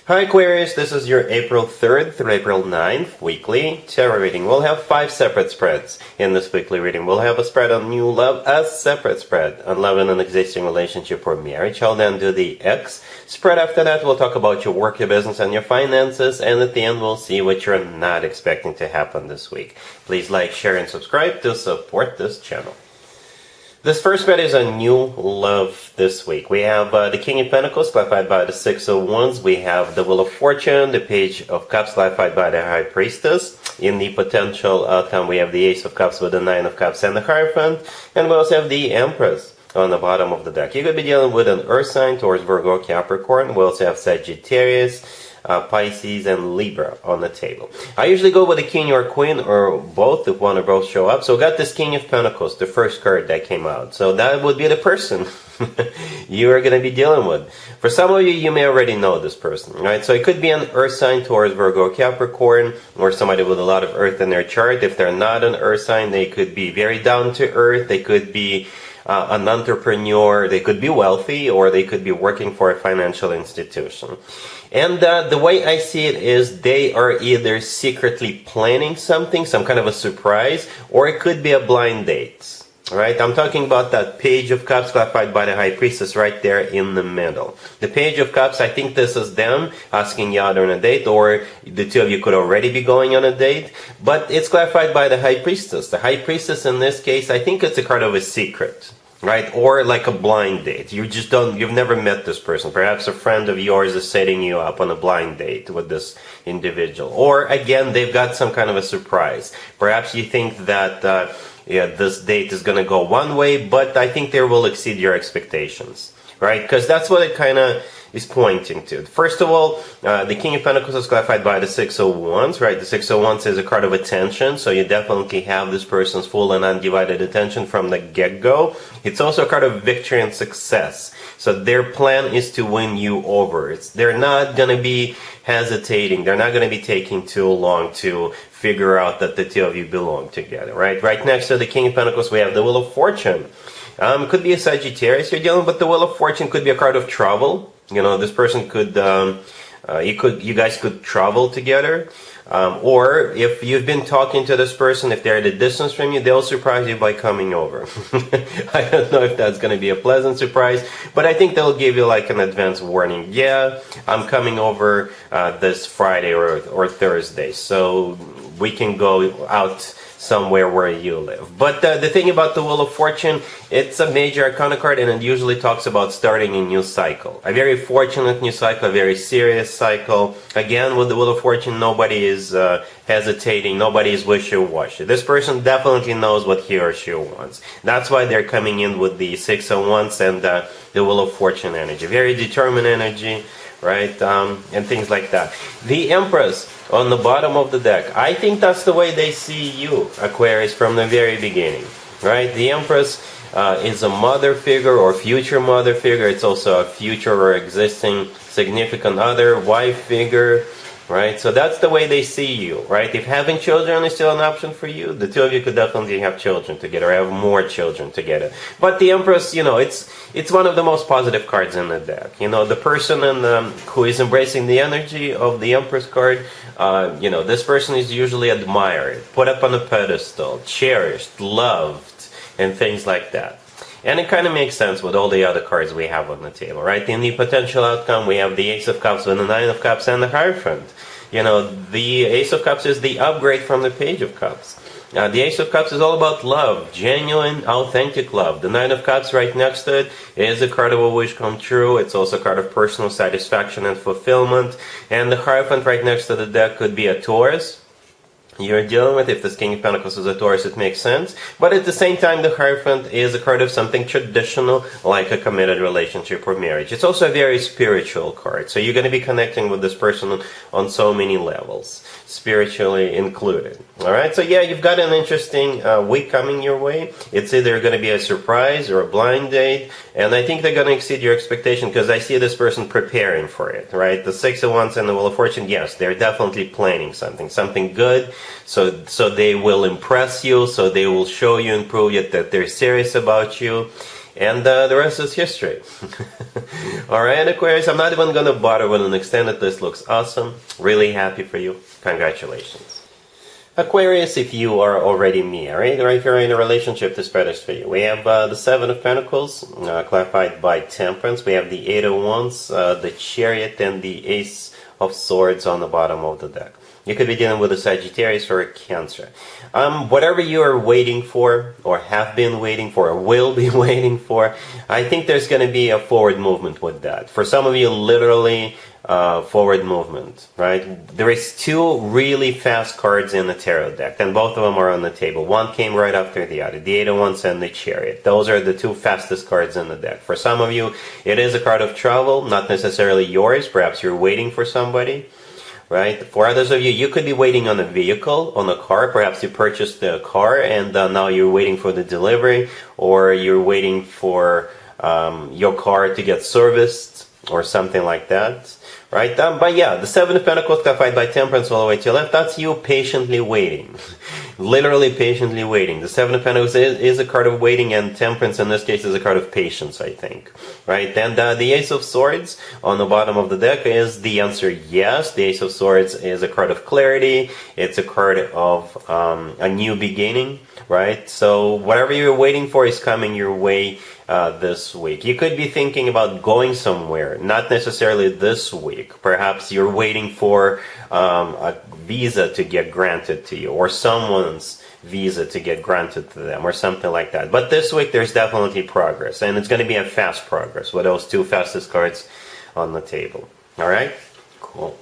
Hi Aquarius, this is your April 3rd through April 9th weekly tarot reading. We'll have 5 separate spreads in this weekly reading. We'll have a spread on new love, a separate spread on love in an existing relationship or marriage. I'll then do the X spread after that. We'll talk about your work, your business, and your finances. And at the end, we'll see what you're not expecting to happen this week. Please like, share, and subscribe to support this channel. This first spread is a new love this week. We have the King of Pentacles, clarified by the Six of Wands. We have the Wheel of Fortune, the Page of Cups, clarified by the High Priestess. In the potential outcome, we have the Ace of Cups with the Nine of Cups and the Hierophant. And we also have the Empress on the bottom of the deck. You could be dealing with an Earth sign, Taurus, Virgo, Capricorn. We also have Sagittarius, Pisces, and Libra on the table. I usually go with a king or queen or both if one or both show up. So we got this King of Pentacles, the first card that came out. So that would be the person you are going to be dealing with. For some of you, you may already know this person, right? So it could be an Earth sign, Taurus, Virgo, Capricorn, or somebody with a lot of Earth in their chart. If they're not an Earth sign, they could be very down to earth. They could be an entrepreneur. They could be wealthy, or they could be working for a financial institution. And the way I see it is they are either secretly planning something, some kind of a surprise, or it could be a blind date. Right? I'm talking about that Page of Cups clarified by the High Priestess right there in the middle. The Page of Cups, I think this is them asking you out on a date, or the two of you could already be going on a date, but it's clarified by the High Priestess. The High Priestess in this case, I think it's a card of a secret. Right? Or like a blind date. You've never met this person. Perhaps a friend of yours is setting you up on a blind date with this individual. Or again, they've got some kind of a surprise. Perhaps you think that this date is going to go one way, but I think they will exceed your expectations. Right? Because that's what it kind of is pointing to. First of all, the King of Pentacles is clarified by the Six of Wands, right? The Six of Wands is a card of attention, so you definitely have this person's full and undivided attention from the get-go. It's also a card of victory and success. So their plan is to win you over. They're not going to be hesitating. They're not going to be taking too long to figure out that the two of you belong together, right? Right next to the King of Pentacles, we have the Wheel of Fortune. It could be a Sagittarius you're dealing with. The Wheel of Fortune could be a card of travel. You know, this person could, you guys could travel together. Or if you've been talking to this person, if they're at a distance from you, they'll surprise you by coming over. I don't know if that's going to be a pleasant surprise, but I think they'll give you like an advance warning. Yeah, I'm coming over this Friday or Thursday, so we can go out somewhere where you live. But the thing about the Wheel of Fortune, it's a major arcana card, and it usually talks about starting a new cycle. A very fortunate new cycle, a very serious cycle. Again, with the Wheel of Fortune, nobody is hesitating, nobody is wishy-washy. This person definitely knows what he or she wants. That's why they're coming in with the Six of Wands and the Wheel of Fortune energy. Very determined energy, right? And things like that. The Empress on the bottom of the deck. I think that's the way they see you, Aquarius, from the very beginning, right? The Empress is a mother figure or future mother figure. It's also a future or existing significant other, wife figure, right? So that's the way they see you, right? If having children is still an option for you, the two of you could definitely have children together, have more children together. But the Empress, you know, it's one of the most positive cards in the deck. You know, the person who is embracing the energy of the Empress card, you know, this person is usually admired, put up on a pedestal, cherished, loved, and things like that. And it kind of makes sense with all the other cards we have on the table, right? In the potential outcome, we have the Ace of Cups with the Nine of Cups and the Hierophant. You know, the Ace of Cups is the upgrade from the Page of Cups. The Ace of Cups is all about love, genuine, authentic love. The Nine of Cups right next to it is a card of a wish come true. It's also a card of personal satisfaction and fulfillment. And the Hierophant right next to the deck could be a Taurus you're dealing with. If this King of Pentacles is a Taurus, it makes sense. But at the same time, the Hierophant is a card of something traditional, like a committed relationship or marriage. It's also a very spiritual card. So you're going to be connecting with this person on so many levels, spiritually included. All right, so yeah, you've got an interesting week coming your way. It's either going to be a surprise or a blind date, and I think they're going to exceed your expectation because I see this person preparing for it, right? The Six of Wands and the Wheel of Fortune, yes, they're definitely planning something good. So they will impress you, so they will show you and prove you that they're serious about you. And the rest is history. Alright, Aquarius, I'm not even going to bother with an extended list. Looks awesome. Really happy for you. Congratulations. Aquarius, if you are already married, or if you're in a relationship, this spread is for you. We have the Seven of Pentacles, clarified by Temperance. We have the Eight of Wands, the Chariot, and the Ace of Swords on the bottom of the deck. You could be dealing with a Sagittarius or a Cancer. Whatever you are waiting for, or have been waiting for, or will be waiting for, I think there's going to be a forward movement with that. For some of you, literally forward movement, right? There is two really fast cards in the tarot deck, and both of them are on the table. One came right after the other, the Eight of Wands and the Chariot. Those are the two fastest cards in the deck. For some of you, it is a card of travel, not necessarily yours. Perhaps you're waiting for somebody. Right? For others of you, you could be waiting on a vehicle, on a car. Perhaps you purchased a car and now you're waiting for the delivery, or you're waiting for your car to get serviced or something like that. Right? But yeah, the Seven of Pentacles clarified by Temperance all the way to your left, that's you patiently waiting. Literally patiently waiting. The Seven of Pentacles is a card of waiting, and Temperance in this case is a card of patience, I think. Right? And the Ace of Swords on the bottom of the deck is the answer yes. The Ace of Swords is a card of clarity. It's a card of a new beginning. Right? So whatever you're waiting for is coming your way this week. You could be thinking about going somewhere, not necessarily this week. Perhaps you're waiting for a visa to get granted to you, or someone's visa to get granted to them, or something like that. But this week there's definitely progress, and it's going to be a fast progress with those two fastest cards on the table. Alright? Cool.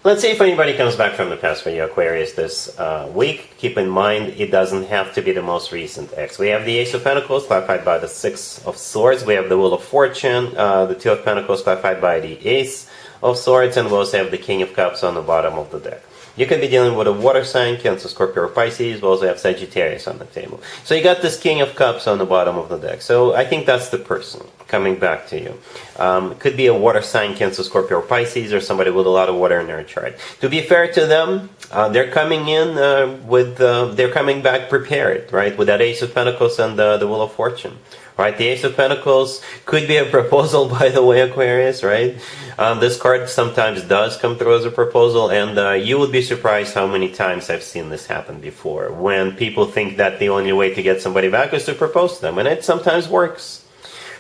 Let's see if anybody comes back from the past for you, Aquarius, this week. Keep in mind, it doesn't have to be the most recent ex. We have the Ace of Pentacles, clarified by the Six of Swords. We have the Wheel of Fortune, the Two of Pentacles, clarified by the Ace of Swords. And we also have the King of Cups on the bottom of the deck. You could be dealing with a water sign, Cancer, Scorpio, or Pisces. We also have Sagittarius on the table. So you got this King of Cups on the bottom of the deck. So I think that's the person coming back to you. It could be a water sign, Cancer, Scorpio, or Pisces, or somebody with a lot of water in their chart. To be fair to them, they're coming in they're coming back prepared, right? With that Ace of Pentacles and the Wheel of Fortune. Right, the Ace of Pentacles could be a proposal, by the way, Aquarius, right? This card sometimes does come through as a proposal, and you would be surprised how many times I've seen this happen before, when people think that the only way to get somebody back is to propose to them, and it sometimes works.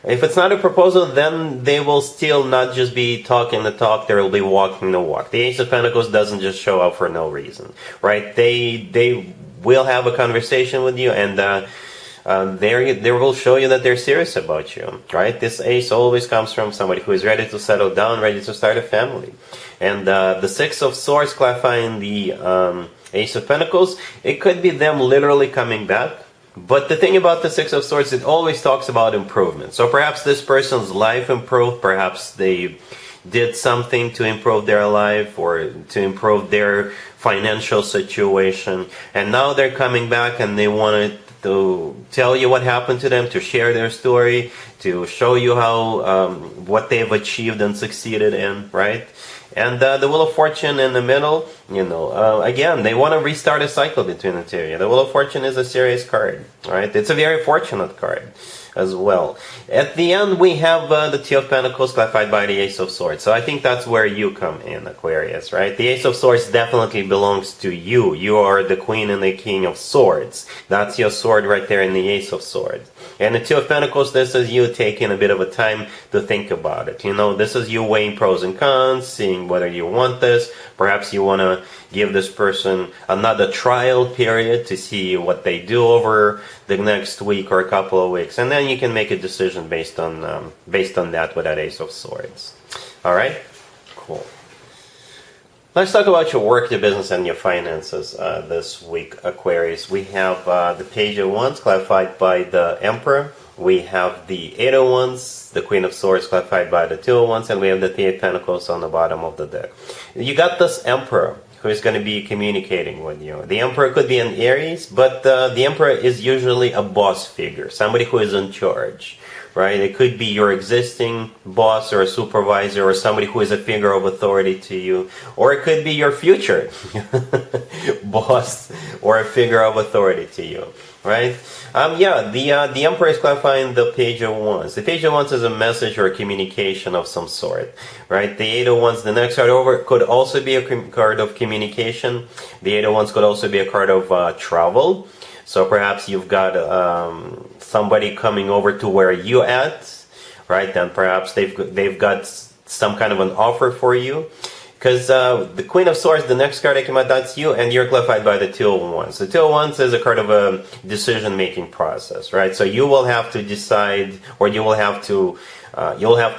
If it's not a proposal, then they will still not just be talking the talk, they will be walking the walk. The Ace of Pentacles doesn't just show up for no reason, right? They will have a conversation with you, and they will show you that they're serious about you, right? This ace always comes from somebody who is ready to settle down, ready to start a family. And the Six of Swords clarifying the Ace of Pentacles, it could be them literally coming back. But the thing about the Six of Swords, it always talks about improvement. So perhaps this person's life improved, perhaps they did something to improve their life or to improve their financial situation, and now they're coming back and they want to tell you what happened to them, to share their story, to show you how what they've achieved and succeeded in, right? And the Wheel of Fortune in the middle, again, they want to restart a cycle between the two. The Wheel of Fortune is a serious card, right? It's a very fortunate card as well. At the end, we have the Two of Pentacles clarified by the Ace of Swords. So I think that's where you come in, Aquarius, right? The Ace of Swords definitely belongs to you. You are the Queen and the King of Swords. That's your sword right there in the Ace of Swords. And the Two of Pentacles, this is you taking a bit of a time to think about it. This is you weighing pros and cons, seeing whether you want this. Perhaps you want to give this person another trial period to see what they do over the next week or a couple of weeks. And then you can make a decision based on that with that Ace of Swords. Alright? Cool. Let's talk about your work, your business, and your finances this week, Aquarius. We have the Page of Wands clarified by the Emperor. We have the Eight of Wands, the Queen of Swords clarified by the Two of Wands, and we have the Three of Pentacles on the bottom of the deck. You got this Emperor who is going to be communicating with you. The Emperor could be an Aries, but the Emperor is usually a boss figure, somebody who is in charge. Right? It could be your existing boss or a supervisor or somebody who is a figure of authority to you. Or it could be your future boss or a figure of authority to you. right? The Emperor is clarifying the Page of Wands. The Page of Wands is a message or a communication of some sort, right? The Eight of Wands, the next card over, could also be a card of communication. The Eight of Wands could also be a card of travel. So perhaps you've got somebody coming over to where you at, right? Then perhaps they've got some kind of an offer for you. Because the Queen of Swords, the next card that came out, that's you, and you're clarified by the Two of Wands. The Two of Wands is a card of a decision-making process, right? So you will have to decide, or you'll have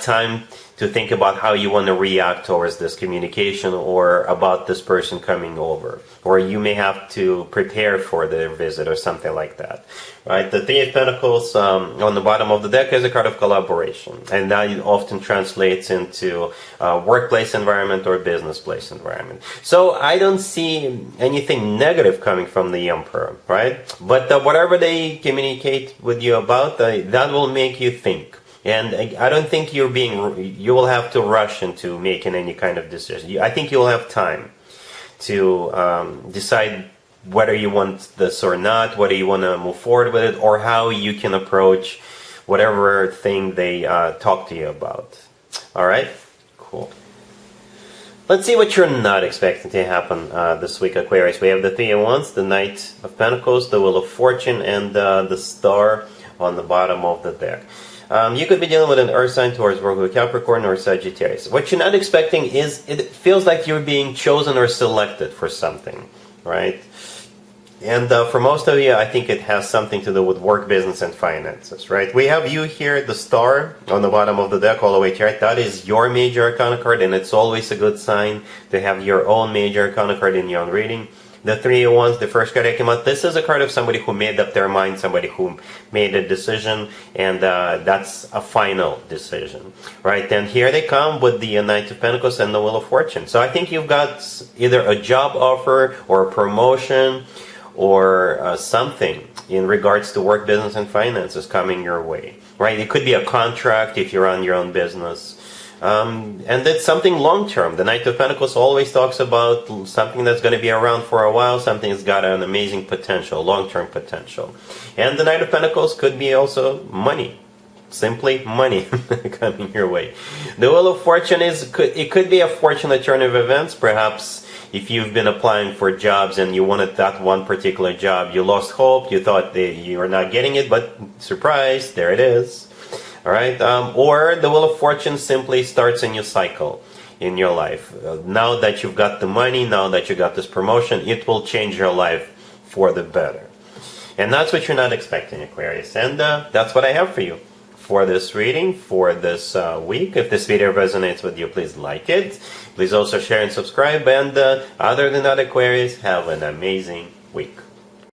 time to think about how you want to react towards this communication or about this person coming over. Or you may have to prepare for their visit or something like that. Right? The Three of Pentacles on the bottom of the deck is a card of collaboration. And that often translates into workplace environment or business place environment. So I don't see anything negative coming from the Emperor, right? But whatever they communicate with you about, that will make you think. And I don't think you will have to rush into making any kind of decision. I think you will have time to decide whether you want this or not, whether you want to move forward with it, or how you can approach whatever thing they talk to you about. All right? Cool. Let's see what you're not expecting to happen this week, Aquarius. We have the Three of Wands, the Knight of Pentacles, the Wheel of Fortune, and the Star on the bottom of the deck. You could be dealing with an Earth sign, Taurus, Virgo, Capricorn, or Sagittarius. What you're not expecting is, it feels like you're being chosen or selected for something, right? And for most of you, I think it has something to do with work, business, and finances, right? We have you here, the Star, on the bottom of the deck, all the way to right. That is your major arcana card, and it's always a good sign to have your own major arcana card in your own reading. The Three of Wands, the first card that came out, this is a card of somebody who made up their mind, somebody who made a decision, and that's a final decision, right? And here they come with the Knight of Pentacles and the Wheel of Fortune. So I think you've got either a job offer or a promotion or something in regards to work, business, and finances coming your way, right? It could be a contract if you run your own business. And it's something long-term. The Knight of Pentacles always talks about something that's going to be around for a while, something that's got an amazing potential, long-term potential. And the Knight of Pentacles could be also money. Simply money coming your way. The Wheel of Fortune it could be a fortunate turn of events. Perhaps if you've been applying for jobs and you wanted that one particular job, you lost hope, you thought that you were not getting it, but surprise, there it is. All right, or the Wheel of Fortune simply starts a new cycle in your life. Now that you've got the money, now that you got this promotion, it will change your life for the better. And that's what you're not expecting, Aquarius. And that's what I have for you for this reading, for this week. If this video resonates with you, please like it. Please also share and subscribe. And other than that, Aquarius, have an amazing week.